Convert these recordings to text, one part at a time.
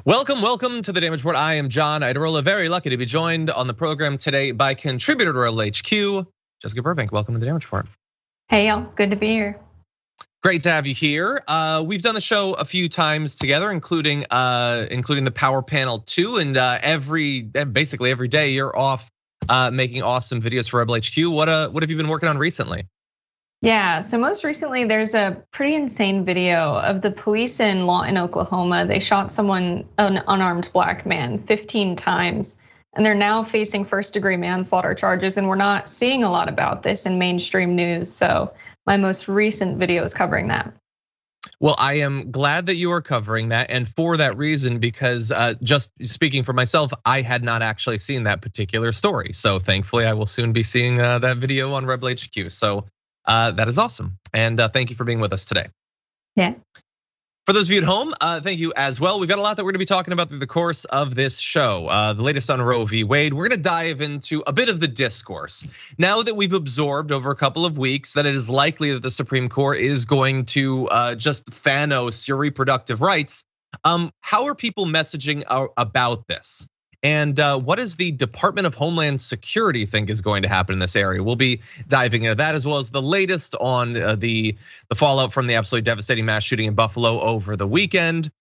Welcome to the Damage Report. I am John Idarola, very lucky to be joined on the program today by contributor to Rebel HQ, Jessica Burbank. Welcome to the Damage Report. Hey y'all, good to be here. Great to have you here. We've done the show a few times together, including the Power Panel 2, and basically every day you're off making awesome videos for Rebel HQ. What have you been working on recently? Yeah, so most recently there's a pretty insane video of the police in Lawton, Oklahoma. They shot an unarmed black man 15 times, and they're now facing first-degree manslaughter charges, and we're not seeing a lot about this in mainstream news. So my most recent video is covering that. Well, I am glad that you are covering that, and for that reason, because just speaking for myself, I had not actually seen that particular story. So thankfully, I will soon be seeing that video on Rebel HQ. So that is awesome, and thank you for being with us today. Yeah. For those of you at home, thank you as well. We've got a lot that we're gonna be talking about through the course of this show. The latest on Roe v. Wade. We're gonna dive into a bit of the discourse. Now that we've absorbed over a couple of weeks that it is likely that the Supreme Court is going to just Thanos your reproductive rights, how are people messaging about this? And what does the Department of Homeland Security think is going to happen in this area? We'll be diving into that, as well as the latest on the fallout from the absolutely devastating mass shooting in Buffalo over the weekend.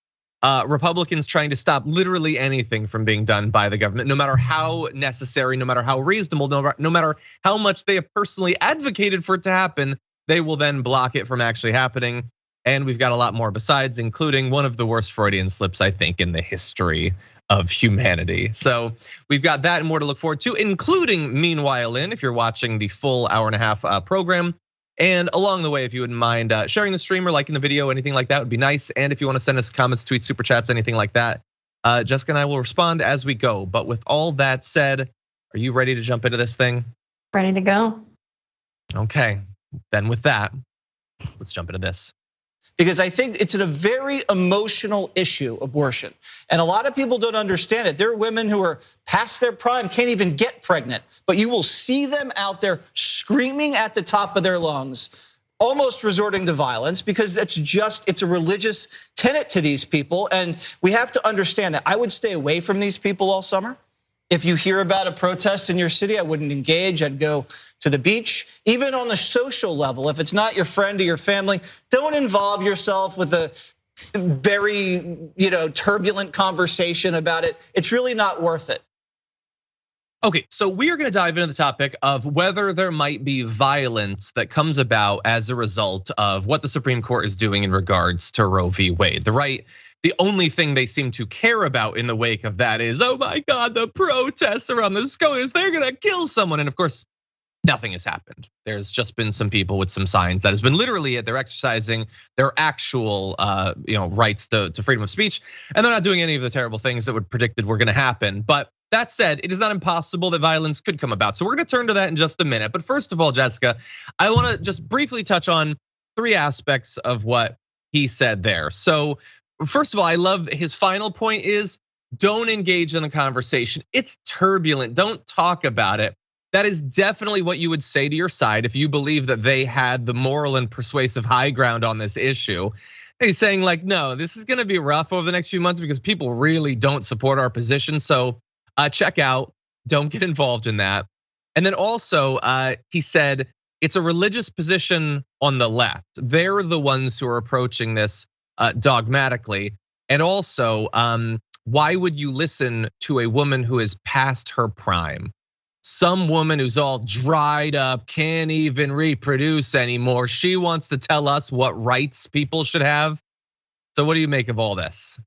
Republicans trying to stop literally anything from being done by the government, no matter how necessary, no matter how reasonable, no matter how much they have personally advocated for it to happen, they will then block it from actually happening. And we've got a lot more besides, including one of the worst Freudian slips, I think, in the history of humanity. So we've got that and more to look forward to, including Meanwhile if you're watching the full hour and a half program. And along the way, if you wouldn't mind sharing the stream or liking the video, anything like that would be nice. And if you want to send us comments, tweets, super chats, anything like that, Jessica and I will respond as we go. But with all that said, are you ready to jump into this thing? Ready to go. Okay, then with that, let's jump into this. Because I think it's a very emotional issue, abortion. And a lot of people don't understand it. There are women who are past their prime, can't even get pregnant, but you will see them out there screaming at the top of their lungs, almost resorting to violence, because it's a religious tenet to these people. And we have to understand that. I would stay away from these people all summer. If you hear about a protest in your city, I wouldn't engage. I'd go to the beach. Even on the social level, if it's not your friend or your family, don't involve yourself with a very, turbulent conversation about it. It's really not worth it. Okay, so we are gonna dive into the topic of whether there might be violence that comes about as a result of what the Supreme Court is doing in regards to Roe v. Wade. The only thing they seem to care about in the wake of that is, oh my God, the protests around the scooters, they're gonna kill someone. And of course, nothing has happened. There's just been some people with some signs that has been literally they're exercising their actual rights to freedom of speech. And they're not doing any of the terrible things that were predicted were gonna happen. But that said, it is not impossible that violence could come about. So we're gonna turn to that in just a minute. But first of all, Jessica, I wanna just briefly touch on 3 aspects of what he said there. So first of all, I love his final point is don't engage in the conversation. It's turbulent, don't talk about it. That is definitely what you would say to your side if you believe that they had the moral and persuasive high ground on this issue. He's saying like, no, this is gonna be rough over the next few months because people really don't support our position. So check out, don't get involved in that. And then also, he said, it's a religious position on the left. They're the ones who are approaching this dogmatically. And also, why would you listen to a woman who is past her prime? Some woman who's all dried up, can't even reproduce anymore. She wants to tell us what rights people should have. So what do you make of all this?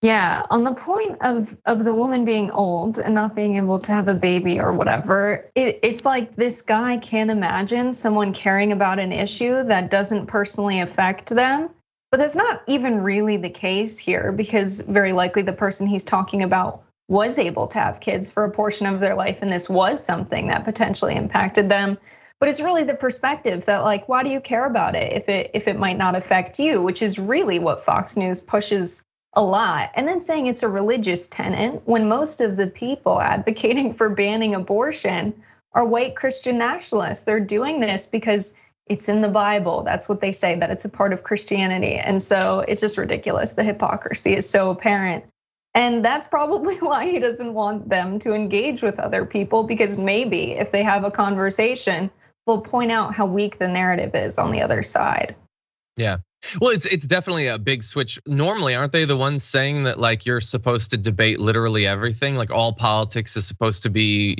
Yeah, on the point of the woman being old and not being able to have a baby or whatever, it's like this guy can't imagine someone caring about an issue that doesn't personally affect them. But that's not even really the case here, because very likely the person he's talking about was able to have kids for a portion of their life, and this was something that potentially impacted them. But it's really the perspective that, like, why do you care about it if it might not affect you, which is really what Fox News pushes a lot. And then saying it's a religious tenet when most of the people advocating for banning abortion are white Christian nationalists. They're doing this because it's in the Bible. That's what they say, that it's a part of Christianity. And so it's just ridiculous. The hypocrisy is so apparent. And that's probably why he doesn't want them to engage with other people, because maybe if they have a conversation, they'll point out how weak the narrative is on the other side. Yeah. Well, it's definitely a big switch. Normally, aren't they the ones saying that like you're supposed to debate literally everything? Like all politics is supposed to be,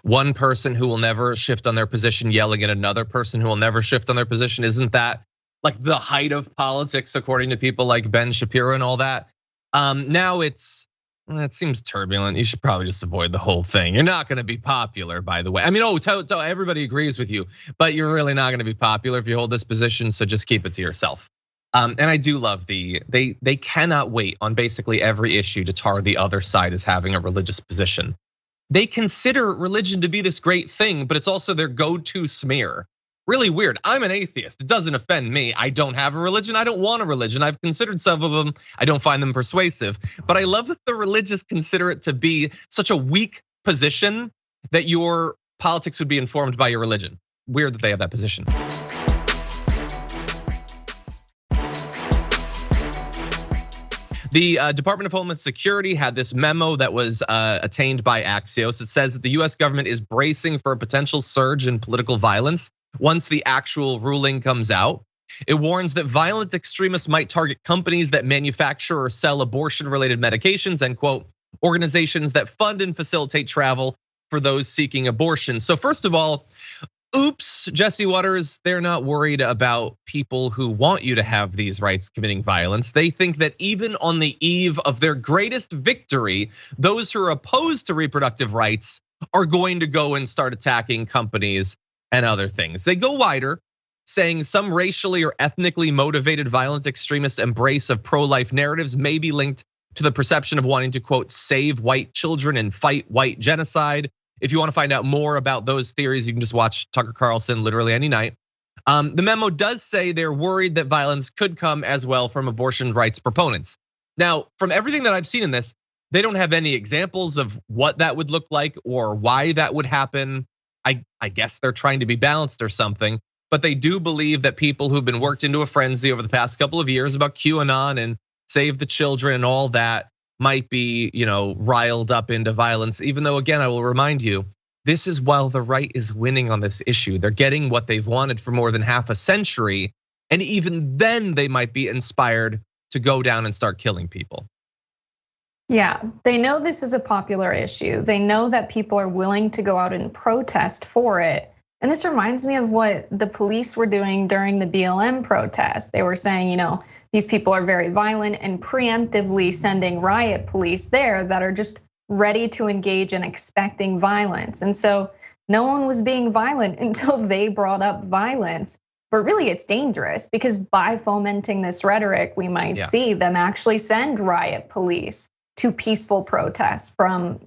one person who will never shift on their position yelling at another person who will never shift on their position. Isn't that like the height of politics, according to people like Ben Shapiro and all that? Now it seems turbulent. You should probably just avoid the whole thing. You're not going to be popular, by the way. I mean, everybody agrees with you, but you're really not going to be popular if you hold this position. So just keep it to yourself. And I do love they cannot wait on basically every issue to tar the other side as having a religious position. They consider religion to be this great thing, but it's also their go-to smear. Really weird. I'm an atheist. It doesn't offend me. I don't have a religion. I don't want a religion. I've considered some of them. I don't find them persuasive. But I love that the religious consider it to be such a weak position that your politics would be informed by your religion. Weird that they have that position. The Department of Homeland Security had this memo that was attained by Axios. It says that the US government is bracing for a potential surge in political violence once the actual ruling comes out. It warns that violent extremists might target companies that manufacture or sell abortion-related medications and quote, organizations that fund and facilitate travel for those seeking abortion. So first of all, oops, Jesse Waters, they're not worried about people who want you to have these rights committing violence. They think that even on the eve of their greatest victory, those who are opposed to reproductive rights are going to go and start attacking companies and other things. They go wider, saying some racially or ethnically motivated violent extremist embrace of pro-life narratives may be linked to the perception of wanting to quote, save white children and fight white genocide. If you want to find out more about those theories, you can just watch Tucker Carlson literally any night. The memo does say they're worried that violence could come as well from abortion rights proponents. Now, from everything that I've seen in this, they don't have any examples of what that would look like or why that would happen. I guess they're trying to be balanced or something, but they do believe that people who've been worked into a frenzy over the past couple of years about QAnon and Save the Children and all that might be, riled up into violence, even though again, I will remind you, this is while the right is winning on this issue. They're getting what they've wanted for more than half a century. And even then they might be inspired to go down and start killing people. Yeah, they know this is a popular issue. They know that people are willing to go out and protest for it. And this reminds me of what the police were doing during the BLM protest. They were saying, these people are very violent and preemptively sending riot police there that are just ready to engage in expecting violence. And so no one was being violent until they brought up violence. But really it's dangerous because by fomenting this rhetoric, we might see them actually send riot police to peaceful protests from,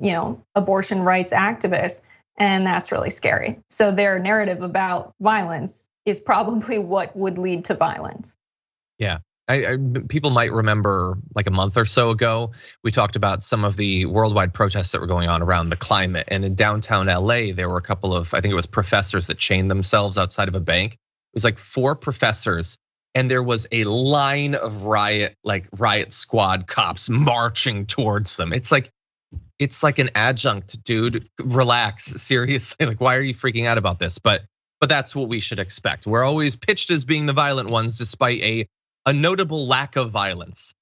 abortion rights activists. And that's really scary. So their narrative about violence is probably what would lead to violence. Yeah. People might remember like a month or so ago, we talked about some of the worldwide protests that were going on around the climate. And in downtown LA, there were a couple of, I think it was professors that chained themselves outside of a bank. It was like 4 professors and there was a line of riot squad cops marching towards them. It's like an adjunct, dude, relax, seriously. Like, why are you freaking out about this? But that's what we should expect. We're always pitched as being the violent ones despite a notable lack of violence.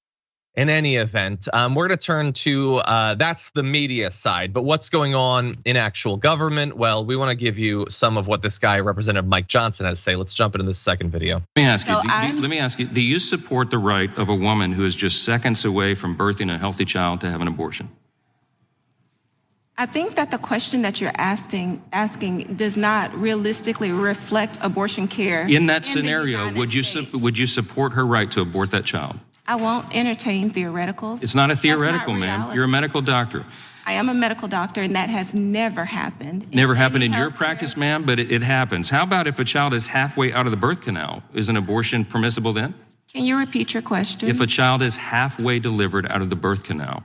In any event, we're gonna turn to, that's the media side, but what's going on in actual government? Well, we wanna give you some of what this guy, Representative Mike Johnson, has to say. Let's jump into this second video. Let me ask you, do you support the right of a woman who is just seconds away from birthing a healthy child to have an abortion? I think that the question that you're asking does not realistically reflect abortion care. In that scenario, would you support her right to abort that child? I won't entertain theoreticals. It's not a theoretical, ma'am. You're a medical doctor. I am a medical doctor, and that has never happened. Never happened in your practice, ma'am, but it happens. How about if a child is halfway out of the birth canal? Is an abortion permissible then? Can you repeat your question? If a child is halfway delivered out of the birth canal,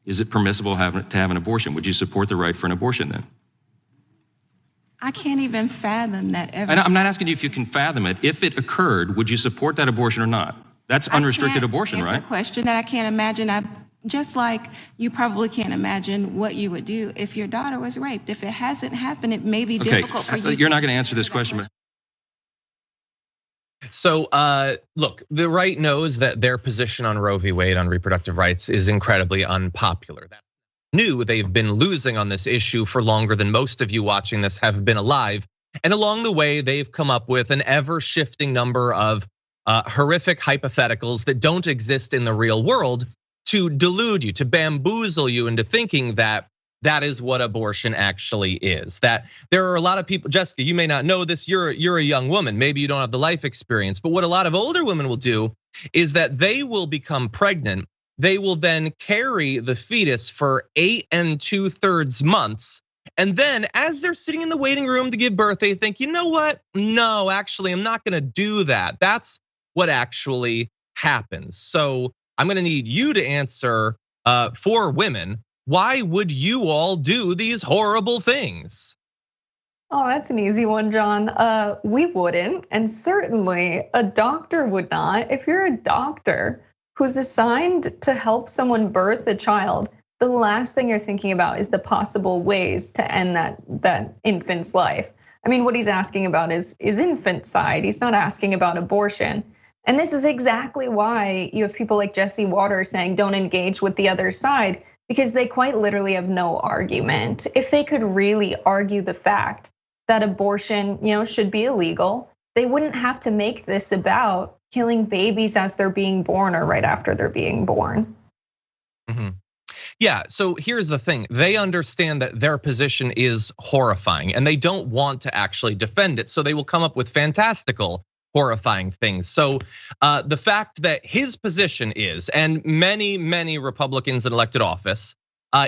is it permissible to have an abortion? Would you support the right for an abortion then? I can't even fathom that ever. I'm not asking you if you can fathom it. If it occurred, would you support that abortion or not? That's unrestricted abortion, right? That's a question that I can't imagine Just like you probably can't imagine what you would do if your daughter was raped. If it hasn't happened, it may be difficult for you. You're not going to answer this question, but. So look, the right knows that their position on Roe v. Wade on reproductive rights is incredibly unpopular. That's new. They've been losing on this issue for longer than most of you watching this have been alive. And along the way, they've come up with an ever-shifting number of horrific hypotheticals that don't exist in the real world to delude you, to bamboozle you into thinking that that is what abortion actually is. That there are a lot of people, Jessica, you may not know this, you're a young woman, maybe you don't have the life experience, but what a lot of older women will do is that they will become pregnant. They will then carry the fetus for 8 2/3 months. And then as they're sitting in the waiting room to give birth, they think, you know what? No, actually, I'm not gonna do that. That's what actually happens. So I'm gonna need you to answer for women. Why would you all do these horrible things? Oh, that's an easy one, John. We wouldn't, and certainly a doctor would not. If you're a doctor who's assigned to help someone birth a child, the last thing you're thinking about is the possible ways to end that infant's life. I mean, what he's asking about is infanticide. He's not asking about abortion. And this is exactly why you have people like Jesse Waters saying don't engage with the other side, because they quite literally have no argument. If they could really argue the fact that abortion, should be illegal, they wouldn't have to make this about killing babies as they're being born or right after they're being born. Yeah, so here's the thing. They understand that their position is horrifying and they don't want to actually defend it. So they will come up with fantastical, horrifying things. So the fact that his position is, and many Republicans in elected office,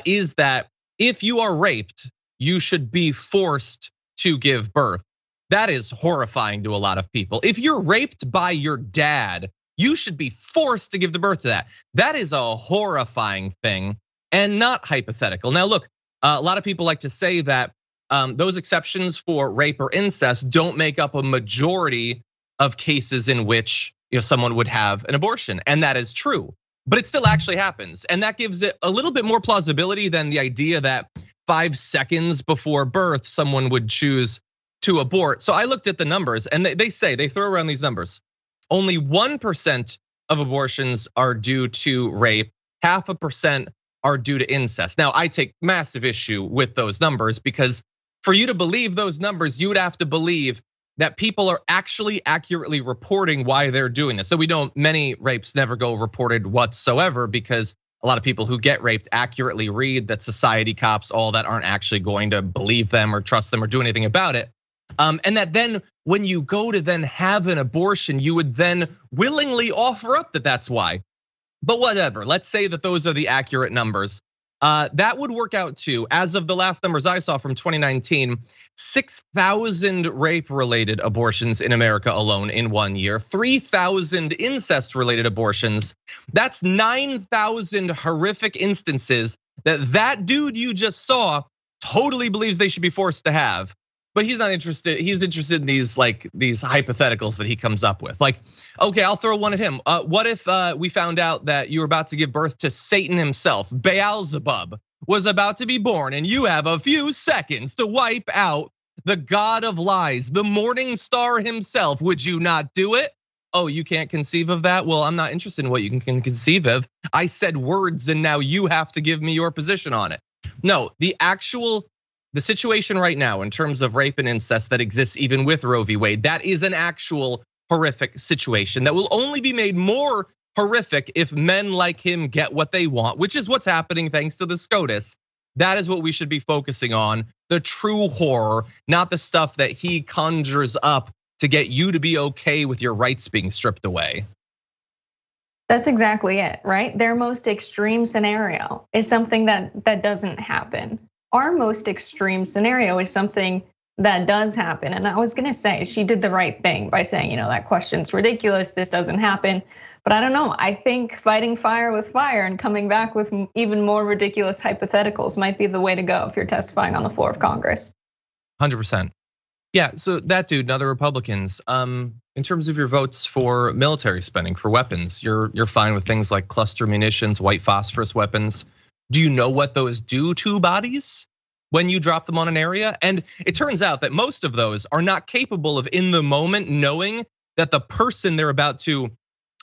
is that if you are raped, you should be forced to give birth. That is horrifying to a lot of people. If you're raped by your dad, you should be forced to give the birth to that. That is a horrifying thing and not hypothetical. Now look, a lot of people like to say that those exceptions for rape or incest don't make up a majority of cases in which someone would have an abortion, and that is true, but it still actually happens, and that gives it a little bit more plausibility than the idea that 5 seconds before birth someone would choose to abort. So I looked at the numbers, and they throw around these numbers. Only 1% of abortions are due to rape, 0.5% are due to incest. Now I take massive issue with those numbers because for you to believe those numbers, you would have to believe that people are actually accurately reporting why they're doing this. So we know many rapes never go reported whatsoever because a lot of people who get raped accurately read that society cops, all that, aren't actually going to believe them or trust them or do anything about it. And that then when you go to then have an abortion, you would then willingly offer up that that's why. But whatever, let's say that those are the accurate numbers. That would work out to, as of the last numbers I saw from 2019, 6,000 rape-related abortions in America alone in 1 year, 3,000 incest-related abortions. That's 9,000 horrific instances that dude you just saw totally believes they should be forced to have. But he's not interested. He's interested in these hypotheticals that he comes up with. Like, okay, I'll throw one at him. What if we found out that you were about to give birth to Satan himself, Beelzebub was about to be born, and you have a few seconds to wipe out the god of lies, the morning star himself? Would you not do it? Oh, you can't conceive of that? Well, I'm not interested in what you can conceive of. I said words and now you have to give me your position on it. No, the situation right now in terms of rape and incest that exists even with Roe v. Wade, that is an actual horrific situation that will only be made more horrific if men like him get what they want, which is what's happening thanks to the SCOTUS. That is what we should be focusing on, the true horror, not the stuff that he conjures up to get you to be okay with your rights being stripped away. That's exactly it, right? Their most extreme scenario is something that doesn't happen. Our most extreme scenario is something that does happen. And I was gonna say, she did the right thing by saying, that question's ridiculous, this doesn't happen. But I don't know, I think fighting fire with fire and coming back with even more ridiculous hypotheticals might be the way to go if you're testifying on the floor of Congress. 100%. Yeah, so that dude and other Republicans, in terms of your votes for military spending, for weapons, you're fine with things like cluster munitions, white phosphorus weapons. Do you know what those do to bodies when you drop them on an area? And it turns out that most of those are not capable of, in the moment, knowing that the person they're about to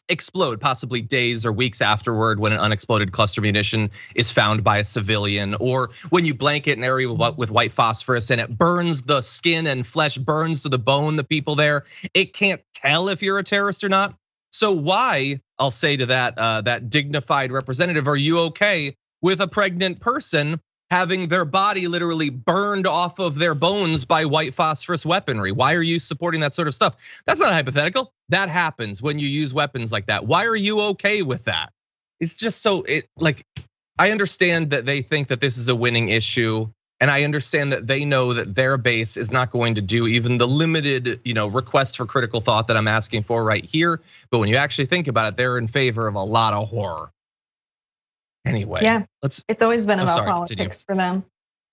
explode, possibly days or weeks afterward, when an unexploded cluster munition is found by a civilian, or when you blanket an area with white phosphorus and it burns the skin and flesh, burns to the bone, the people there, it can't tell if you're a terrorist or not. So why, I'll say to that dignified representative, are you okay with a pregnant person having their body literally burned off of their bones by white phosphorus weaponry? Why are you supporting that sort of stuff? That's not hypothetical. That happens when you use weapons like that. Why are you okay with that? It's just so, I understand that they think that this is a winning issue, and I understand that they know that their base is not going to do even the limited, request for critical thought that I'm asking for right here. But when you actually think about it, they're in favor of a lot of horror. Anyway, yeah, it's always been about politics for them.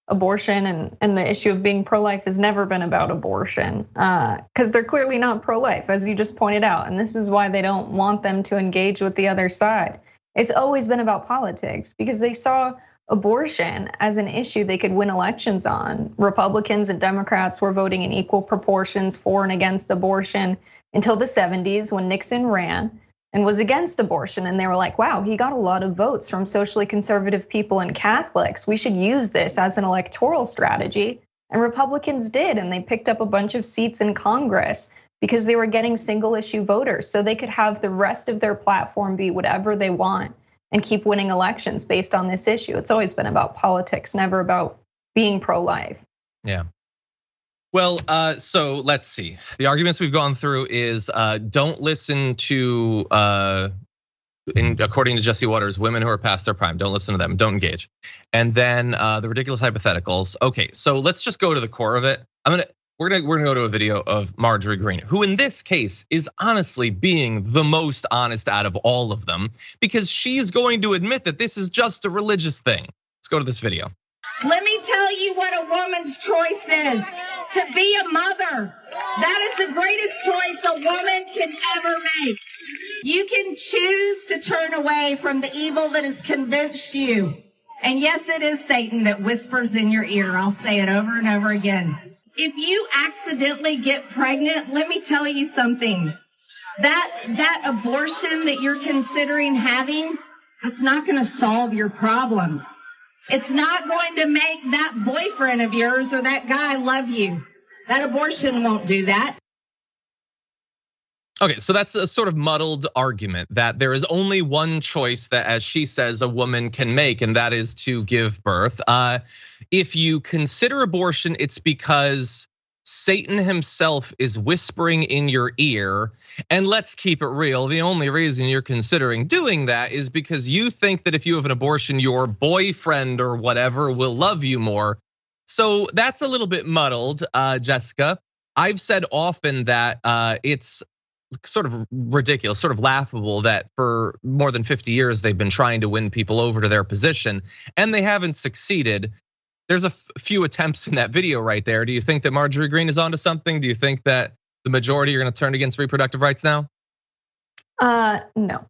Abortion and the issue of being pro-life has never been about abortion, because they're clearly not pro-life, as you just pointed out. And this is why they don't want them to engage with the other side. It's always been about politics, because they saw abortion as an issue they could win elections on. Republicans and Democrats were voting in equal proportions for and against abortion until the 70s, when Nixon ran and was against abortion. And they were like, wow, he got a lot of votes from socially conservative people and Catholics. We should use this as an electoral strategy. And Republicans did, and they picked up a bunch of seats in Congress because they were getting single issue voters, so they could have the rest of their platform be whatever they want and keep winning elections based on this issue. It's always been about politics, never about being pro-life. Yeah. Well, so let's see. The arguments we've gone through is don't listen to, according to Jesse Waters, women who are past their prime. Don't listen to them. Don't engage. And then the ridiculous hypotheticals. Okay, so let's just go to the core of it. We're gonna go to a video of Marjorie Greene, who in this case is honestly being the most honest out of all of them, because she's going to admit that this is just a religious thing. Let's go to this video. Let me tell you what a woman's choice is. To be a mother. That is the greatest choice a woman can ever make. You can choose to turn away from the evil that has convinced you. And yes, it is Satan that whispers in your ear. I'll say it over and over again. If you accidentally get pregnant, let me tell you something. That abortion that you're considering having, that's not going to solve your problems. It's not going to make that boyfriend of yours or that guy love you. That abortion won't do that. Okay, so that's a sort of muddled argument that there is only one choice that, as she says, a woman can make, and that is to give birth. If you consider abortion, it's because Satan himself is whispering in your ear. And let's keep it real, the only reason you're considering doing that is because you think that if you have an abortion, your boyfriend or whatever will love you more. So that's a little bit muddled, Jessica. I've said often that it's sort of ridiculous, sort of laughable that for more than 50 years they've been trying to win people over to their position and they haven't succeeded. There's a few attempts in that video right there. Do you think that Marjorie Greene is onto something? Do you think that the majority are going to turn against reproductive rights now? No.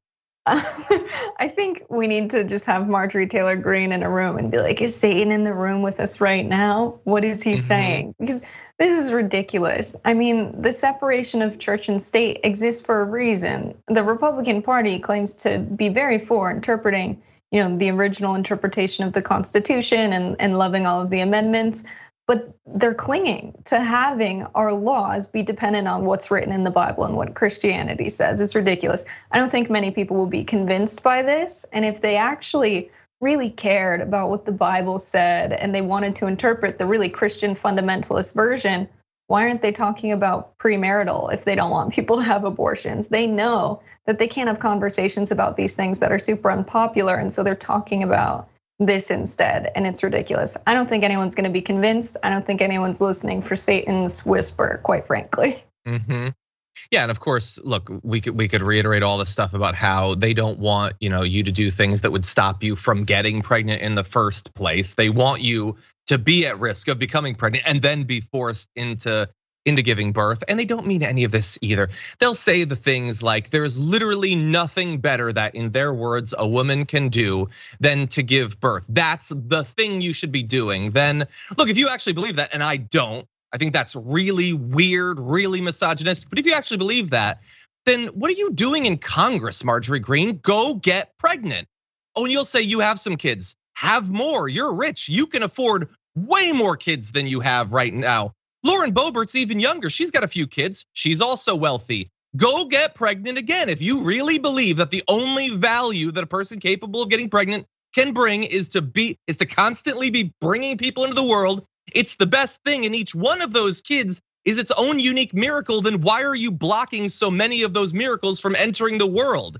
I think we need to just have Marjorie Taylor Greene in a room and be like, is Satan in the room with us right now? What is he saying? Because this is ridiculous. I mean, the separation of church and state exists for a reason. The Republican Party claims to be very for interpreting, the original interpretation of the Constitution and loving all of the amendments, but they're clinging to having our laws be dependent on what's written in the Bible and what Christianity says. It's ridiculous. I don't think many people will be convinced by this. And if they actually really cared about what the Bible said and they wanted to interpret the really Christian fundamentalist version, why aren't they talking about premarital if they don't want people to have abortions? They know that they can't have conversations about these things that are super unpopular, and so they're talking about this instead, and it's ridiculous. I don't think anyone's gonna be convinced. I don't think anyone's listening for Satan's whisper, quite frankly. Yeah, and of course, look, we could reiterate all the stuff about how they don't want you to do things that would stop you from getting pregnant in the first place. They want you to be at risk of becoming pregnant and then be forced into into giving birth, and they don't mean any of this either. They'll say the things like, there is literally nothing better that, in their words, a woman can do than to give birth. That's the thing you should be doing. Then, look, if you actually believe that, and I don't, I think that's really weird, really misogynistic, but if you actually believe that, then what are you doing in Congress, Marjorie Greene? Go get pregnant. Oh, and you'll say you have some kids. Have more, you're rich. You can afford way more kids than you have right now. Lauren Boebert's even younger. She's got a few kids. She's also wealthy. Go get pregnant again. If you really believe that the only value that a person capable of getting pregnant can bring is to constantly be bringing people into the world, it's the best thing, and each one of those kids is its own unique miracle, then why are you blocking so many of those miracles from entering the world?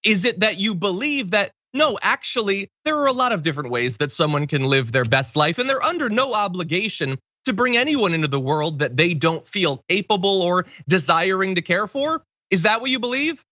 Is it that you believe that, no, actually, there are a lot of different ways that someone can live their best life, and they're under no obligation to bring anyone into the world that they don't feel capable or desiring to care for? Is that what you believe?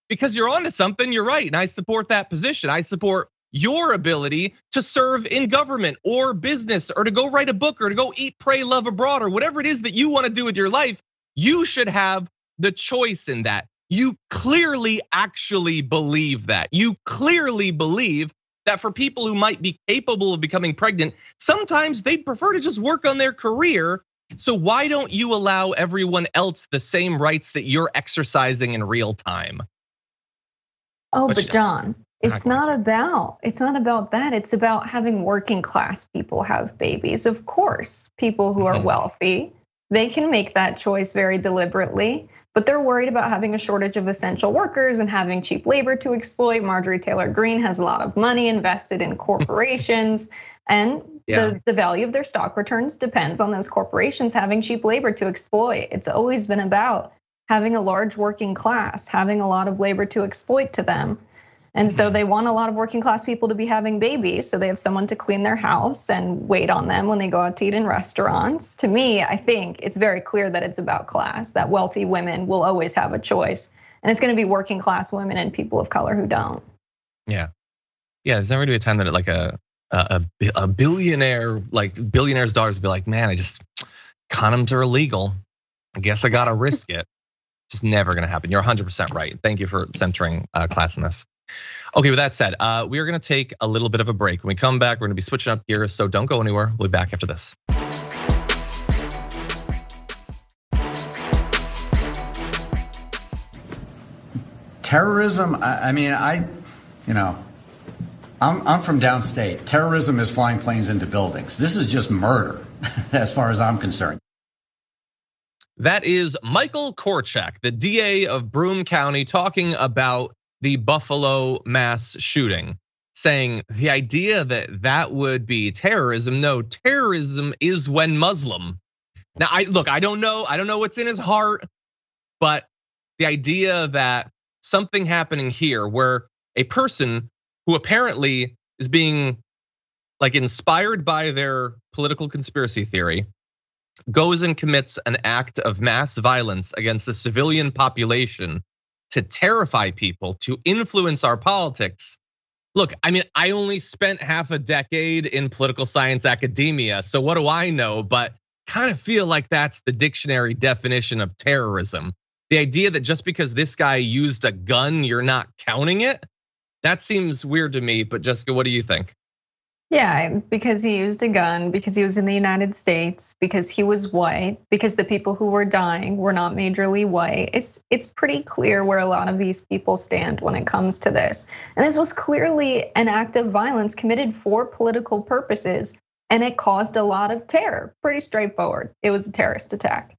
Because you're onto something, you're right, and I support that position. I support your ability to serve in government or business, or to go write a book, or to go eat, pray, love abroad, or whatever it is that you want to do with your life. You should have the choice in that. You clearly actually believe that. You clearly believe that for people who might be capable of becoming pregnant, sometimes they'd prefer to just work on their career. So why don't you allow everyone else the same rights that you're exercising in real time? Oh, but John, it's not about that. It's about having working class people have babies. Of course, people who are wealthy, they can make that choice very deliberately, but they're worried about having a shortage of essential workers and having cheap labor to exploit. Marjorie Taylor Greene has a lot of money invested in corporations, and the value of their stock returns depends on those corporations having cheap labor to exploit. It's always been about having a large working class, having a lot of labor to exploit to them. And so they want a lot of working class people to be having babies, so they have someone to clean their house and wait on them when they go out to eat in restaurants. To me, I think it's very clear that it's about class, that wealthy women will always have a choice. And it's gonna be working class women and people of color who don't. Yeah, there's never gonna be a time that like a billionaire, like billionaire's daughters be like, man, I just condoms are illegal. I guess I gotta risk it. Just never gonna happen. You're 100% right. Thank you for centering class in this. Okay, with that said, we are gonna take a little bit of a break. When we come back, we're gonna be switching up gears, so don't go anywhere. We'll be back after this. Terrorism, I'm from downstate. Terrorism is flying planes into buildings. This is just murder, as far as I'm concerned. That is Michael Korchak, the DA of Broome County, talking about the Buffalo mass shooting, saying the idea that would be terrorism. No, terrorism is when Muslim. Now, I don't know what's in his heart, but the idea that something happening here where a person who apparently is being like inspired by their political conspiracy theory goes and commits an act of mass violence against the civilian population to terrify people, to influence our politics. Look, I only spent half a decade in political science academia, so what do I know? But kind of feel like that's the dictionary definition of terrorism. The idea that just because this guy used a gun, you're not counting it, that seems weird to me. But Jessica, what do you think? Yeah, because he used a gun, because he was in the United States, because he was white, because the people who were dying were not majorly white. It's pretty clear where a lot of these people stand when it comes to this. And this was clearly an act of violence committed for political purposes, and it caused a lot of terror. Pretty straightforward. It was a terrorist attack.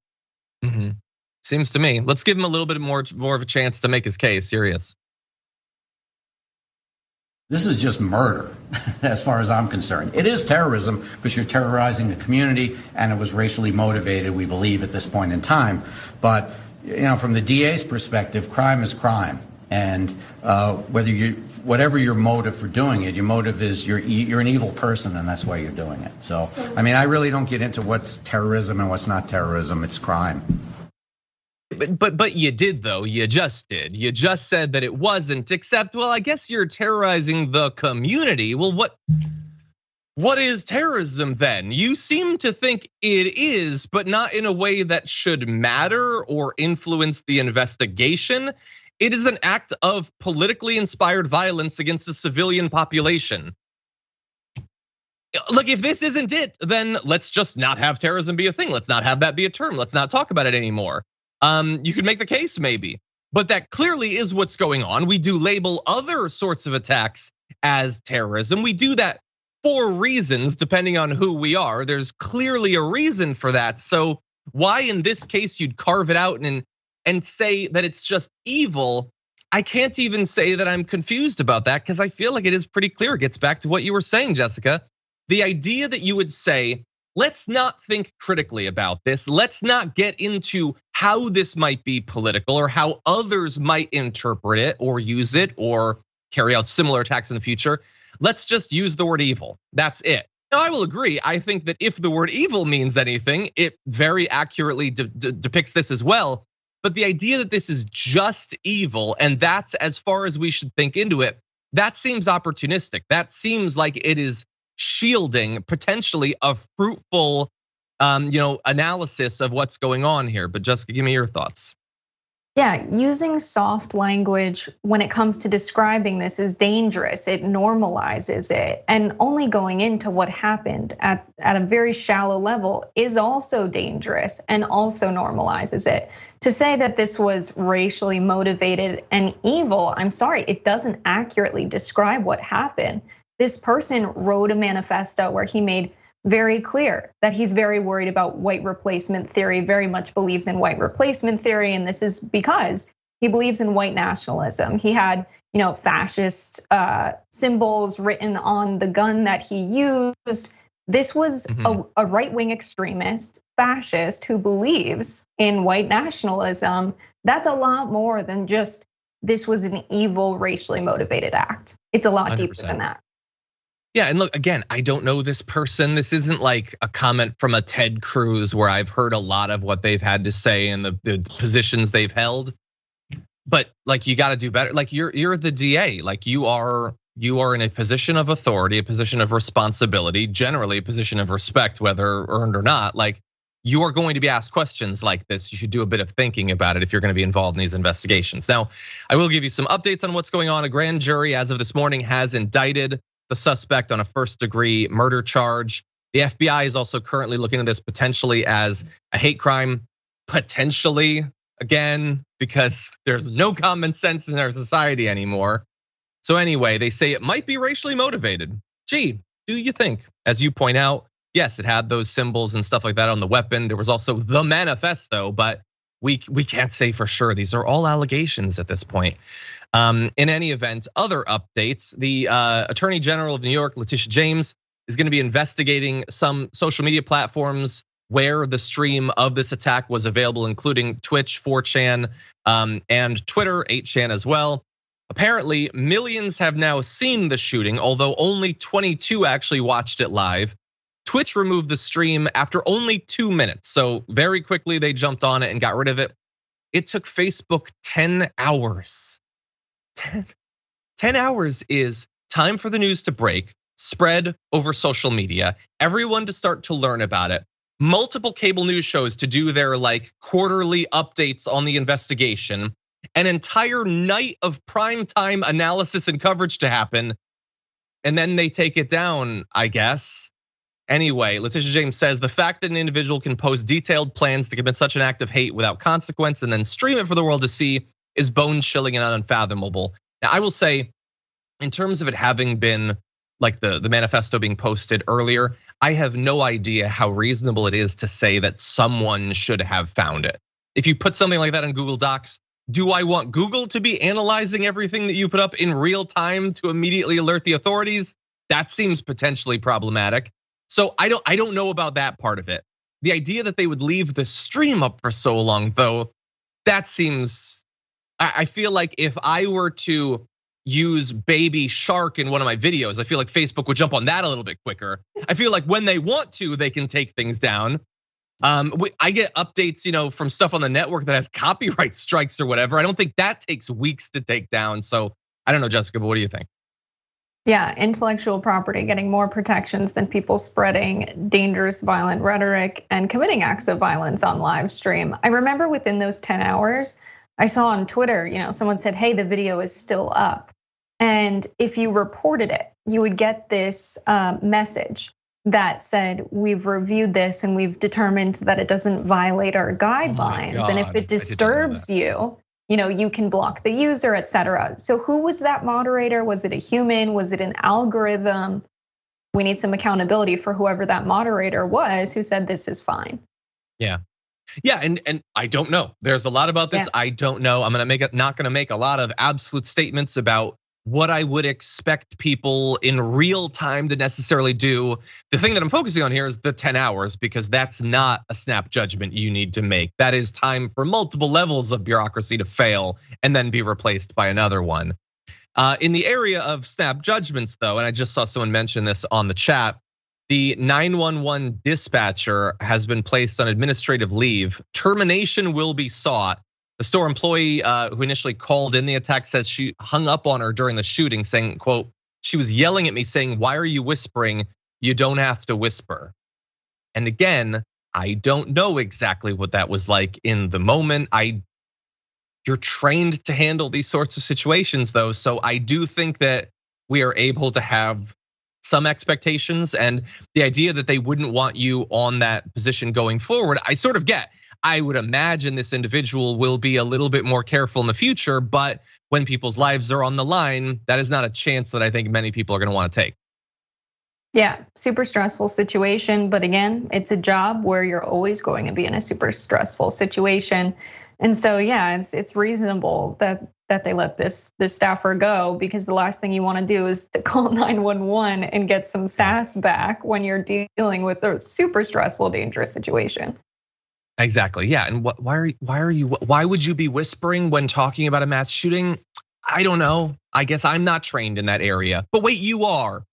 Seems to me. Let's give him a little bit more of a chance to make his case. Here he is. This is just murder, as far as I'm concerned. It is terrorism because you're terrorizing the community, and it was racially motivated, we believe, at this point in time. But from the DA's perspective, crime is crime, and whatever your motive for doing it, your motive is you're an evil person, and that's why you're doing it. So, I really don't get into what's terrorism and what's not terrorism. It's crime. But you did though, you just did. You just said that it wasn't, except, well, I guess you're terrorizing the community. Well, what is terrorism then? You seem to think it is, but not in a way that should matter or influence the investigation. It is an act of politically inspired violence against a civilian population. Look, if this isn't it, then let's just not have terrorism be a thing. Let's not have that be a term. Let's not talk about it anymore. You could make the case maybe, but that clearly is what's going on. We do label other sorts of attacks as terrorism. We do that for reasons, depending on who we are. There's clearly a reason for that. So why in this case you'd carve it out and say that it's just evil? I can't even say that I'm confused about that, because I feel like it is pretty clear. It gets back to what you were saying, Jessica. The idea that you would say, let's not think critically about this. Let's not get into how this might be political or how others might interpret it or use it or carry out similar attacks in the future. Let's just use the word evil. That's it. Now, I will agree. I think that if the word evil means anything, it very accurately depicts this as well. But the idea that this is just evil and that's as far as we should think into it, that seems opportunistic. That seems like it is shielding potentially a fruitful analysis of what's going on here. But Jessica, give me your thoughts. Yeah, using soft language when it comes to describing this is dangerous. It normalizes it. And only going into what happened at a very shallow level is also dangerous and also normalizes it. To say that this was racially motivated and evil, I'm sorry, it doesn't accurately describe what happened. This person wrote a manifesto where he made very clear that he's very worried about white replacement theory, very much believes in white replacement theory. And this is because he believes in white nationalism. He had, fascist symbols written on the gun that he used. This was a right-wing extremist, fascist who believes in white nationalism. That's a lot more than just this was an evil, racially motivated act. It's a lot 100%. Deeper than that. Yeah, and look, again, I don't know this person. This isn't like a comment from a Ted Cruz where I've heard a lot of what they've had to say and the positions they've held. But like, you got to do better. Like, you're the DA. Like, you are in a position of authority, a position of responsibility, generally a position of respect, whether earned or not. Like, you are going to be asked questions like this. You should do a bit of thinking about it if you're going to be involved in these investigations. Now, I will give you some updates on what's going on. A grand jury, as of this morning, has indicted the suspect on a first-degree murder charge. The FBI is also currently looking at this potentially as a hate crime, potentially, again, because there's no common sense in our society anymore. So anyway, they say it might be racially motivated. Gee, do you think? As you point out, yes, it had those symbols and stuff like that on the weapon. There was also the manifesto, but we can't say for sure. These are all allegations at this point. In any event, other updates. The Attorney General of New York, Letitia James, is going to be investigating some social media platforms where the stream of this attack was available, including Twitch, 4chan, and Twitter, 8chan as well. Apparently, millions have now seen the shooting, although only 22 actually watched it live. Twitch removed the stream after only 2 minutes, so very quickly they jumped on it and got rid of it. It took Facebook 10 hours. 10 hours is time for the news to break, spread over social media, everyone to start to learn about it, multiple cable news shows to do their like quarterly updates on the investigation, an entire night of primetime analysis and coverage to happen, and then they take it down, I guess. Anyway, Letitia James says the fact that an individual can post detailed plans to commit such an act of hate without consequence and then stream it for the world to see is bone-chilling and unfathomable. Now, I will say, in terms of it having been like the manifesto being posted earlier, I have no idea how reasonable it is to say that someone should have found it. If you put something like that in Google Docs, do I want Google to be analyzing everything that you put up in real time to immediately alert the authorities? That seems potentially problematic. So I don't know about that part of it. The idea that they would leave the stream up for so long, though, that seems. I feel like if I were to use Baby Shark in one of my videos, I feel like Facebook would jump on that a little bit quicker. I feel like when they want to, they can take things down. I get updates, from stuff on the network that has copyright strikes or whatever. I don't think that takes weeks to take down. So I don't know, Jessica, but what do you think? Yeah, intellectual property getting more protections than people spreading dangerous, violent rhetoric and committing acts of violence on live stream. I remember within those 10 hours, I saw on Twitter, someone said, hey, the video is still up. And if you reported it, you would get this message that said, we've reviewed this and we've determined that it doesn't violate our guidelines. And if it disturbs you, you can block the user, et cetera. So who was that moderator? Was it a human? Was it an algorithm? We need some accountability for whoever that moderator was who said this is fine. Yeah. Yeah, and I don't know. There's a lot about this. Yeah. I don't know. I'm not gonna make a lot of absolute statements about what I would expect people in real time to necessarily do. The thing that I'm focusing on here is the 10 hours, because that's not a snap judgment you need to make. That is time for multiple levels of bureaucracy to fail and then be replaced by another one. In the area of snap judgments though, and I just saw someone mention this on the chat, the 911 dispatcher has been placed on administrative leave. Termination will be sought. The store employee who initially called in the attack says she hung up on her during the shooting, saying, quote, she was yelling at me saying, why are you whispering? You don't have to whisper. And again, I don't know exactly what that was like in the moment. You're trained to handle these sorts of situations though. So I do think that we are able to have some expectations, and the idea that they wouldn't want you on that position going forward, I sort of get. I would imagine this individual will be a little bit more careful in the future, but when people's lives are on the line, that is not a chance that I think many people are gonna wanna take. Yeah, super stressful situation, but again, it's a job where you're always going to be in a super stressful situation. And so yeah, it's reasonable that they let this staffer go, because the last thing you want to do is to call 911 and get some sass back when you're dealing with a super stressful, dangerous situation. Exactly. Yeah. And why would you be whispering when talking about a mass shooting? I don't know. I guess I'm not trained in that area. But wait, you are.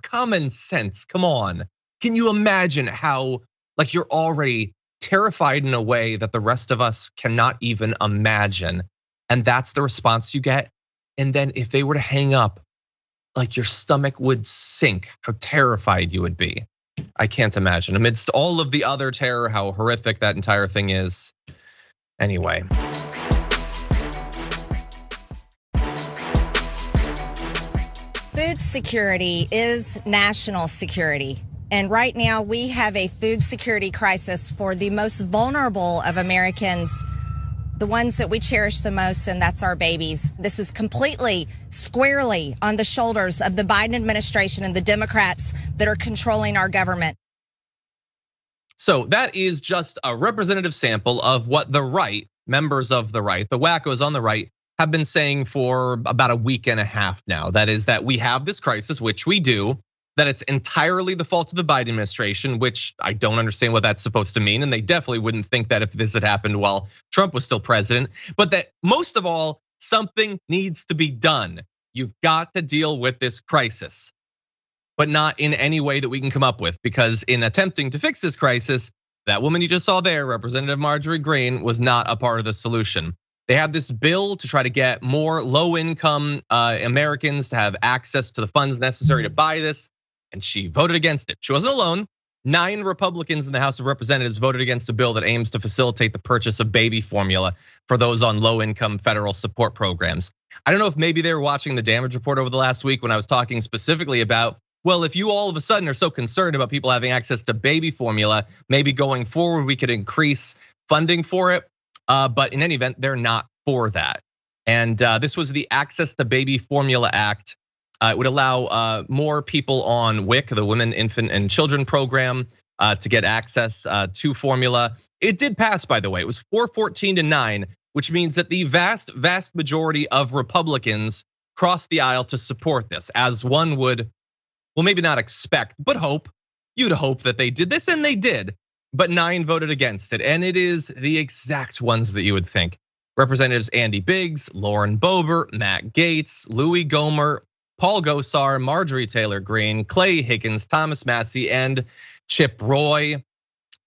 Common sense. Come on. Can you imagine how you're already terrified in a way that the rest of us cannot even imagine? And that's the response you get. And then if they were to hang up, your stomach would sink, how terrified you would be. I can't imagine. Amidst all of the other terror, how horrific that entire thing is. Anyway. Food security is national security. And right now we have a food security crisis for the most vulnerable of Americans, the ones that we cherish the most, and that's our babies. This is completely, squarely on the shoulders of the Biden administration and the Democrats that are controlling our government. So that is just a representative sample of what the right, members of the right, the wackos on the right, have been saying for about a week and a half now. That is that we have this crisis, which we do, that it's entirely the fault of the Biden administration, which I don't understand what that's supposed to mean. And they definitely wouldn't think that if this had happened while Trump was still president. But that most of all, something needs to be done. You've got to deal with this crisis, but not in any way that we can come up with. Because in attempting to fix this crisis, that woman you just saw there, Representative Marjorie Greene, was not a part of the solution. They have this bill to try to get more low-income Americans to have access to the funds necessary to buy this, and she voted against it. She wasn't alone. 9 Republicans in the House of Representatives voted against a bill that aims to facilitate the purchase of baby formula for those on low-income federal support programs. I don't know if maybe they were watching the damage report over the last week when I was talking specifically about, well, if you all of a sudden are so concerned about people having access to baby formula, maybe going forward we could increase funding for it. But in any event, they're not for that. And this was the Access to Baby Formula Act. It would allow more people on WIC, the Women, Infant, and Children program, to get access to formula. It did pass, by the way. It was 414 to 9, which means that the vast majority of Republicans crossed the aisle to support this, as one would, well, maybe not expect, but hope. You'd hope that they did this, and they did. But 9 voted against it, and it is the exact ones that you would think. Representatives Andy Biggs, Lauren Boebert, Matt Gaetz, Louis Gohmert, Paul Gosar, Marjorie Taylor Greene, Clay Higgins, Thomas Massie, and Chip Roy.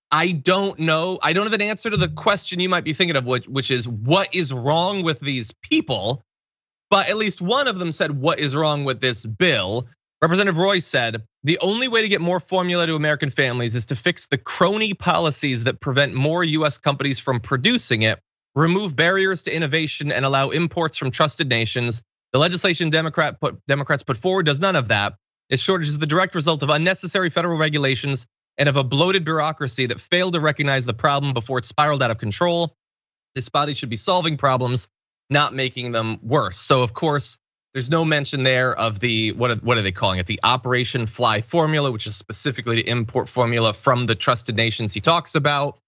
I don't know. I don't have an answer to the question you might be thinking of, which is what is wrong with these people? but at least one of them said, what is wrong with this bill? Representative Roy said, the only way to get more formula to American families is to fix the crony policies that prevent more US companies from producing it, remove barriers to innovation, and allow imports from trusted nations. The legislation Democrats put forward does none of that. Its shortage is the direct result of unnecessary federal regulations and of a bloated bureaucracy that failed to recognize the problem before it spiraled out of control. This body should be solving problems, not making them worse. So of course, there's no mention there of the, what are they calling it? The Operation Fly formula, which is specifically to import formula from the trusted nations he talks about.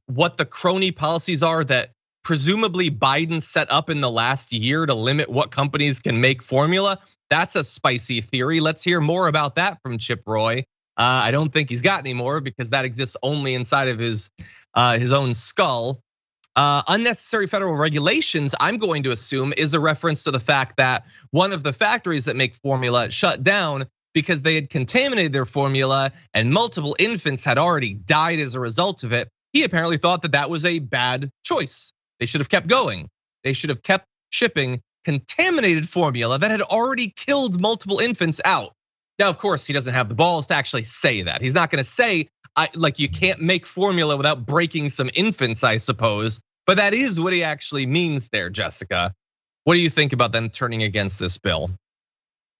What the crony policies are that presumably Biden set up in the last year to limit what companies can make formula. That's a spicy theory. Let's hear more about that from Chip Roy. I don't think he's got any more because that exists only inside of his own skull. Unnecessary federal regulations, I'm going to assume, is a reference to the fact that one of the factories that make formula shut down because they had contaminated their formula and multiple infants had already died as a result of it. He apparently thought that that was a bad choice. They should have kept going. They should have kept shipping contaminated formula that had already killed multiple infants out. Now, of course, he doesn't have the balls to actually say that. He's not gonna say, like, you can't make formula without breaking some infants, I suppose. But that is what he actually means there, Jessica. What do you think about them turning against this bill?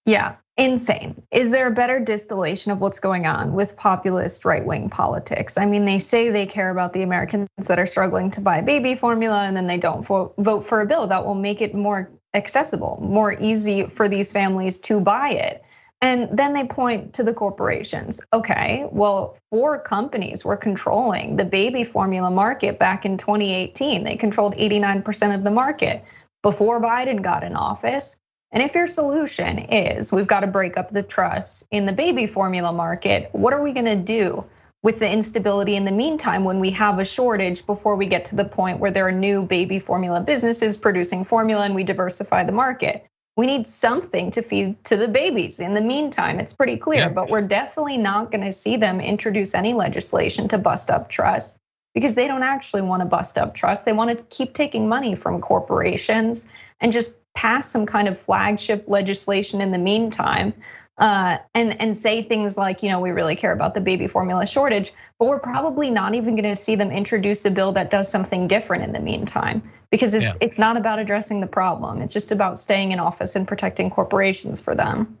Yeah, insane. Is there a better distillation of what's going on with populist right-wing politics? I mean, they say they care about the Americans that are struggling to buy baby formula, and then they don't vote for a bill that will make it more accessible, more easy for these families to buy it. And then they point to the corporations. Okay, well, 4 companies were controlling the baby formula market back in 2018. They controlled 89% of the market before Biden got in office. And if your solution is we've got to break up the trust in the baby formula market, what are we gonna do with the instability in the meantime when we have a shortage before we get to the point where there are new baby formula businesses producing formula and we diversify the market? We need something to feed to the babies in the meantime. It's pretty clear, but we're definitely not gonna see them introduce any legislation to bust up trust because they don't actually wanna bust up trust. They wanna keep taking money from corporations and just pass some kind of flagship legislation in the meantime. And say things like, we really care about the baby formula shortage, but we're probably not even gonna see them introduce a bill that does something different in the meantime because it's not about addressing the problem. It's just about staying in office and protecting corporations for them.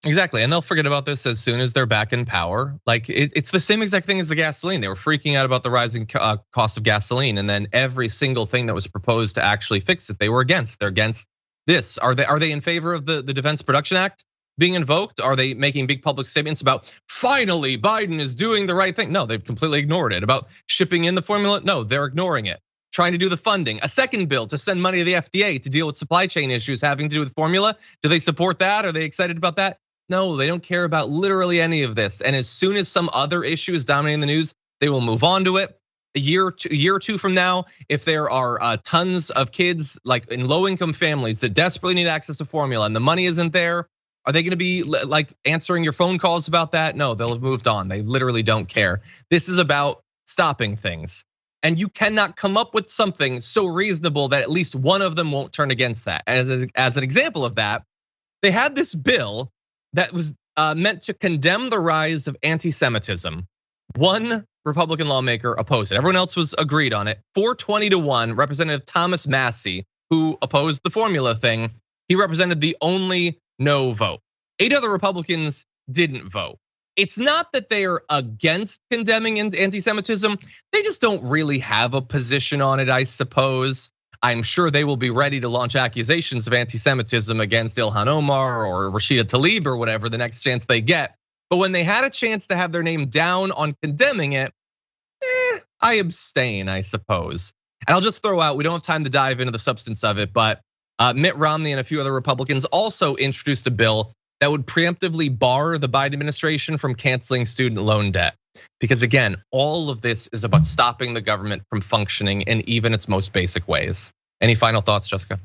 Exactly, and they'll forget about this as soon as they're back in power. Like it's the same exact thing as the gasoline. They were freaking out about the rising cost of gasoline, and then every single thing that was proposed to actually fix it, they were against. They're against this. Are they in favor of the Defense Production Act being invoked? Are they making big public statements about finally Biden is doing the right thing? No, they've completely ignored it. About shipping in the formula? No, they're ignoring it. Trying to do the funding, a second bill to send money to the FDA to deal with supply chain issues having to do with formula. Do they support that? Are they excited about that? No, they don't care about literally any of this. And as soon as some other issue is dominating the news, they will move on to it. A year or two from now, if there are tons of kids like in low-income families that desperately need access to formula and the money isn't there, are they gonna be like answering your phone calls about that? No, they'll have moved on. They literally don't care. This is about stopping things. And you cannot come up with something so reasonable that at least one of them won't turn against that. And as an example of that, they had this bill that was meant to condemn the rise of anti-Semitism. One Republican lawmaker opposed it. Everyone else was agreed on it. 420-1, Representative Thomas Massey, who opposed the formula thing, he represented the only no vote. 8 other Republicans didn't vote. It's not that they are against condemning anti-Semitism. They just don't really have a position on it, I suppose. I'm sure they will be ready to launch accusations of anti-Semitism against Ilhan Omar or Rashida Tlaib or whatever the next chance they get. But when they had a chance to have their name down on condemning it, I abstain, I suppose. And I'll just throw out, we don't have time to dive into the substance of it, but Mitt Romney and a few other Republicans also introduced a bill that would preemptively bar the Biden administration from canceling student loan debt. Because again, all of this is about stopping the government from functioning in even its most basic ways. Any final thoughts, Jessica?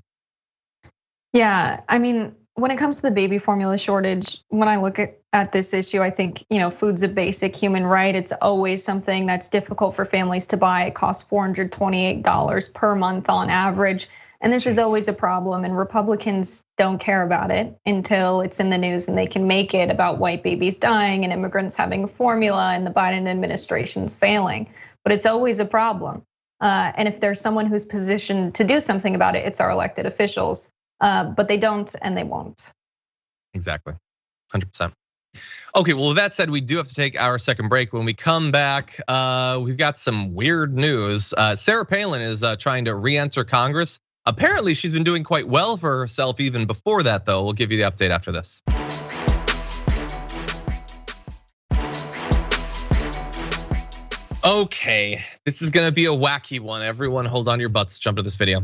Yeah, I mean, when it comes to the baby formula shortage, when I look at this issue, I think, food's a basic human right. It's always something that's difficult for families to buy. It costs $428 per month on average. And this is always a problem, and Republicans don't care about it until it's in the news and they can make it about white babies dying and immigrants having a formula and the Biden administration's failing. But it's always a problem. And if there's someone who's positioned to do something about it, it's our elected officials. But they don't and they won't. Exactly, 100%. Okay, well, with that said, we do have to take our second break. When we come back, we've got some weird news. Sarah Palin is trying to re-enter Congress. Apparently, she's been doing quite well for herself even before that, though. We'll give you the update after this. Okay, this is gonna be a wacky one. Everyone hold on to your butts, jump to this video.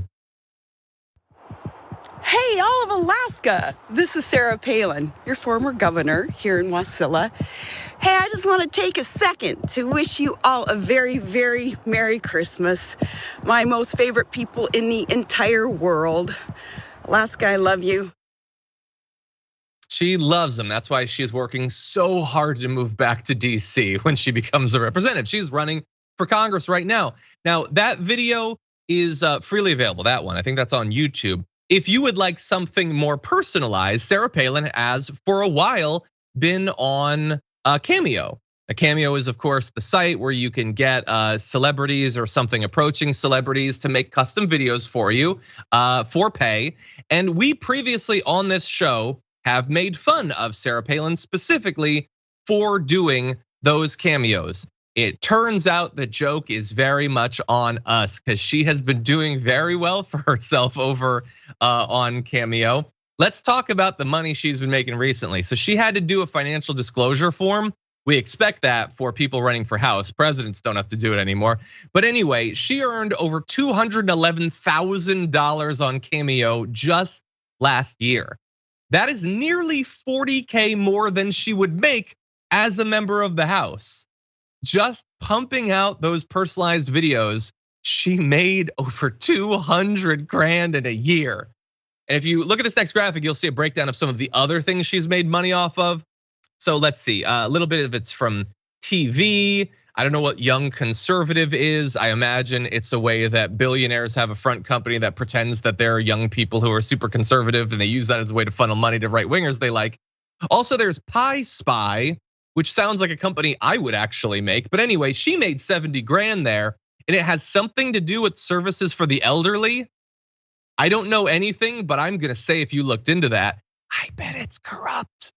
Hey, all of Alaska. This is Sarah Palin, your former governor here in Wasilla. Hey, I just want to take a second to wish you all a very, very Merry Christmas. My most favorite people in the entire world. Alaska, I love you. She loves them. That's why she's working so hard to move back to DC when she becomes a representative. She's running for Congress right now. Now, that video is freely available, that one. I think that's on YouTube. If you would like something more personalized, Sarah Palin has for a while been on Cameo. A Cameo is, of course, the site where you can get celebrities or something approaching celebrities to make custom videos for you for pay. And we previously on this show have made fun of Sarah Palin specifically for doing those cameos. It turns out the joke is very much on us because she has been doing very well for herself over on Cameo. Let's talk about the money she's been making recently. So she had to do a financial disclosure form. We expect that for people running for House. Presidents don't have to do it anymore. But anyway, she earned over $211,000 on Cameo just last year. That is nearly 40K more than she would make as a member of the House. Just pumping out those personalized videos, she made over 200 grand in a year. And if you look at this next graphic, you'll see a breakdown of some of the other things she's made money off of. So let's see, a little bit of it's from TV. I don't know what Young Conservative is. I imagine it's a way that billionaires have a front company that pretends that they're young people who are super conservative, and they use that as a way to funnel money to right wingers they like. Also, there's Pie Spy, which sounds like a company I would actually make. But anyway, she made 70 grand there, and it has something to do with services for the elderly. I don't know anything, but I'm gonna say if you looked into that, I bet it's corrupt.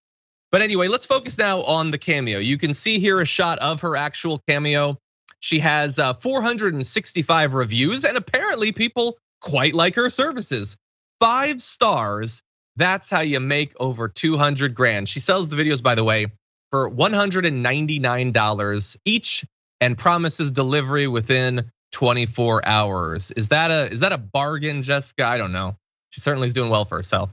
But anyway, let's focus now on the Cameo. You can see here a shot of her actual Cameo. She has 465 reviews, and apparently people quite like her services. 5 stars, that's how you make over 200 grand. She sells the videos, by the way, for $199 each and promises delivery within 24 hours. Is that a bargain, Jessica? I don't know. She certainly is doing well for herself.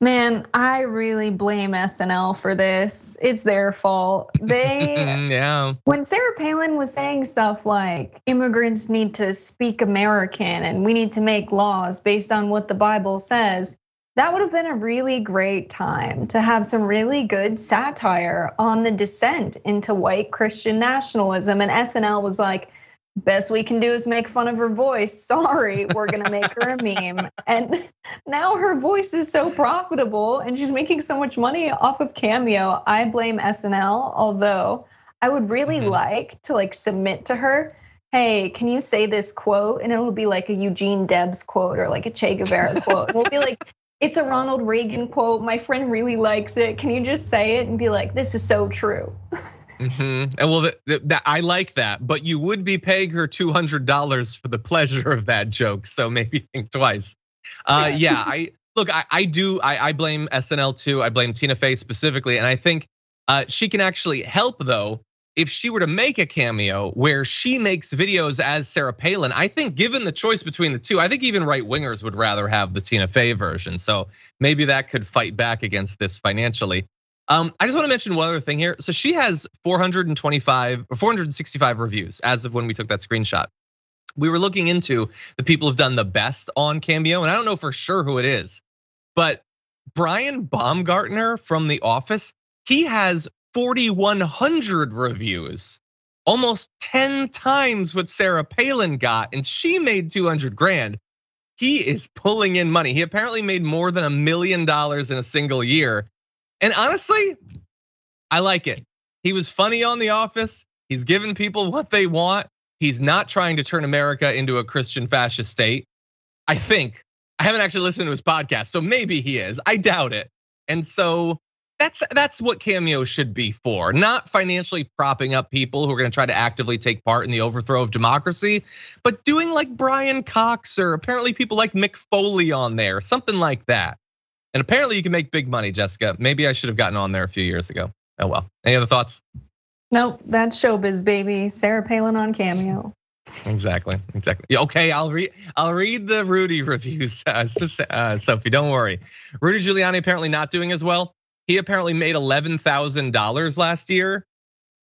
Man, I really blame SNL for this. It's their fault. When Sarah Palin was saying stuff like immigrants need to speak American and we need to make laws based on what the Bible says, that would have been a really great time to have some really good satire on the descent into white Christian nationalism. And SNL was like, best we can do is make fun of her voice. Sorry, we're gonna make her a meme. And now her voice is so profitable and she's making so much money off of Cameo. I blame SNL, although I would really like to submit to her, hey, can you say this quote? And it'll be like a Eugene Debs quote or like a Che Guevara quote. And we'll be like, it's a Ronald Reagan quote. My friend really likes it. Can you just say it and be like, this is so true? And well, I like that, but you would be paying her $200 for the pleasure of that joke. So maybe think twice. Yeah, I blame SNL too. I blame Tina Fey specifically. And I think she can actually help though, if she were to make a Cameo where she makes videos as Sarah Palin. I think given the choice between the two, I think even right wingers would rather have the Tina Fey version. So maybe that could fight back against this financially. I just want to mention one other thing here. So she has 465 reviews as of when we took that screenshot. We were looking into the people who've done the best on Cameo, and I don't know for sure who it is, but Brian Baumgartner from The Office, he has 4,100 reviews, almost 10 times what Sarah Palin got, and she made 200 grand. he is pulling in money. He apparently made more than $1 million in a single year. And honestly, I like it. He was funny on The Office. He's giving people what they want. He's not trying to turn America into a Christian fascist state. I think. I haven't actually listened to his podcast, so maybe he is. I doubt it. And so that's what Cameo should be for, not financially propping up people who are going to try to actively take part in the overthrow of democracy, but doing like Brian Cox or apparently people like Mick Foley on there, something like that. And apparently you can make big money, Jessica. Maybe I should have gotten on there a few years ago. Oh well. Any other thoughts? Nope, that's showbiz, baby. Sarah Palin on Cameo. Exactly. Okay, I'll read the Rudy reviews, Sophie. Don't worry. Rudy Giuliani apparently not doing as well. He apparently made $11,000 last year.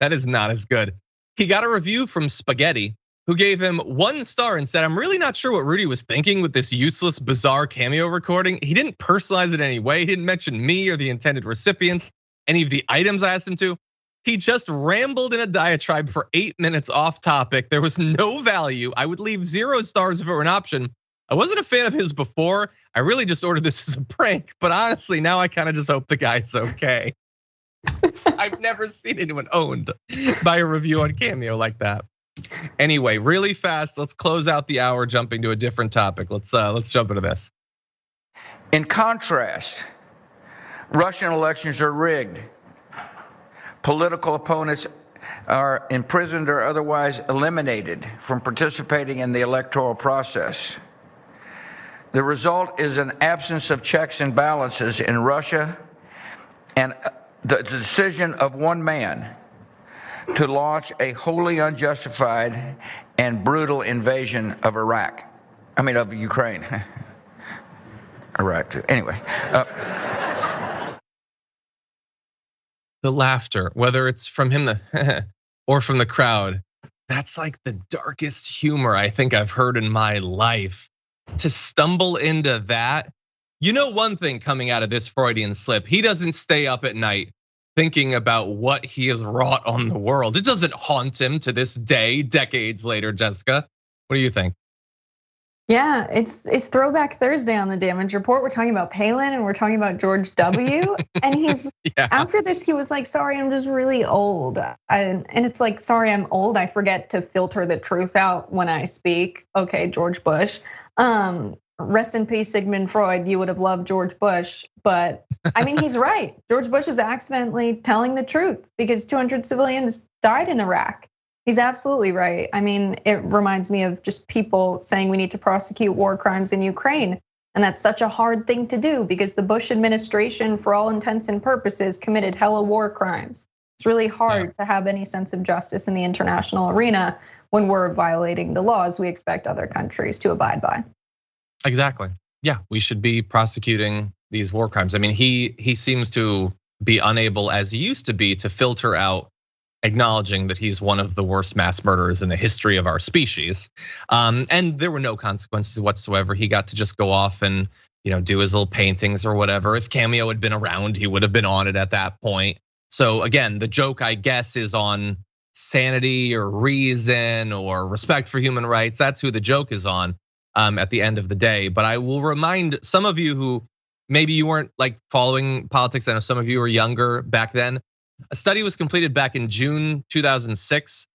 That is not as good. He got a review from Spaghetti, who gave him 1 star and said, "I'm really not sure what Rudy was thinking with this useless, bizarre Cameo recording. He didn't personalize it in any way. He didn't mention me or the intended recipients, any of the items I asked him to. He just rambled in a diatribe for 8 minutes off topic. There was no value. I would leave 0 stars if it were an option. I wasn't a fan of his before. I really just ordered this as a prank, but honestly, now I kind of just hope the guy's okay." I've never seen anyone owned by a review on Cameo like that. Anyway, really fast, let's close out the hour jumping to a different topic. Let's jump into this. In contrast, Russian elections are rigged. Political opponents are imprisoned or otherwise eliminated from participating in the electoral process. The result is an absence of checks and balances in Russia and the decision of one man to launch a wholly unjustified and brutal invasion of of Ukraine. Iraq, anyway. The laughter, whether it's from him or from the crowd, that's like the darkest humor I think I've heard in my life. To stumble into that, you know one thing coming out of this Freudian slip, he doesn't stay up at night thinking about what he has wrought on the world. It doesn't haunt him to this day, decades later, Jessica. What do you think? Yeah, it's Throwback Thursday on the Damage Report. We're talking about Palin and we're talking about George W. And he's after this, he was like, "Sorry, I'm just really old." And it's like, "Sorry, I'm old. I forget to filter the truth out when I speak." Okay, George Bush. Rest in peace, Sigmund Freud. You would have loved George Bush, but I mean, he's right. George Bush is accidentally telling the truth because 200 civilians died in Iraq. He's absolutely right. I mean, it reminds me of just people saying we need to prosecute war crimes in Ukraine. And that's such a hard thing to do because the Bush administration, for all intents and purposes, committed hella war crimes. It's really hard to have any sense of justice in the international arena when we're violating the laws we expect other countries to abide by. Exactly. Yeah, we should be prosecuting these war crimes. I mean, he seems to be unable, as he used to be, to filter out acknowledging that he's one of the worst mass murderers in the history of our species. And there were no consequences whatsoever. He got to just go off and do his little paintings or whatever. If Cameo had been around, he would have been on it at that point. So again, the joke, I guess, is on sanity or reason or respect for human rights. That's who the joke is on at the end of the day. But I will remind some of you who maybe you weren't like following politics. I know some of you were younger back then. A study was completed back in June 2006.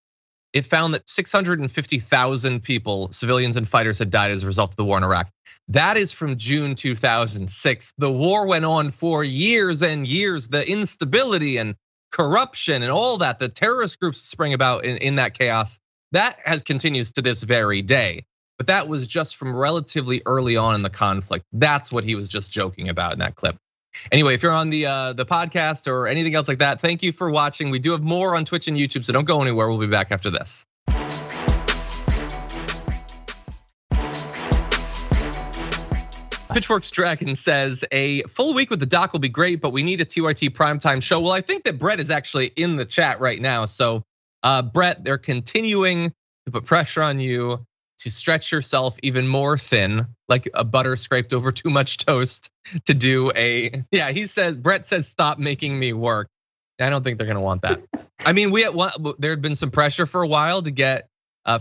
It found that 650,000 people, civilians and fighters, had died as a result of the war in Iraq. That is from June 2006. The war went on for years and years. The instability and corruption and all that, the terrorist groups spring about in that chaos, that continues to this very day. But that was just from relatively early on in the conflict. That's what he was just joking about in that clip. Anyway, if you're on the podcast or anything else like that, thank you for watching. We do have more on Twitch and YouTube, so don't go anywhere. We'll be back after this. Pitchfork's Dragon says a full week with the doc will be great, but we need a TYT primetime show. Well, I think that Brett is actually in the chat right now. So Brett, they're continuing to put pressure on you to stretch yourself even more thin, like a butter scraped over too much toast to do Brett says, stop making me work. I don't think they're gonna want that. I mean, there had been some pressure for a while to get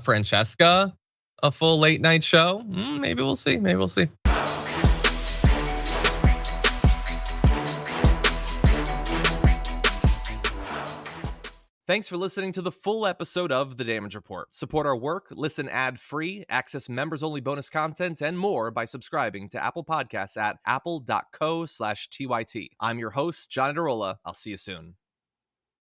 Francesca a full late night show? Maybe we'll see. Maybe we'll see. Thanks for listening to the full episode of The Damage Report. Support our work, listen ad-free, access members-only bonus content, and more by subscribing to Apple Podcasts at apple.co/TYT. I'm your host, John Adarola. I'll see you soon.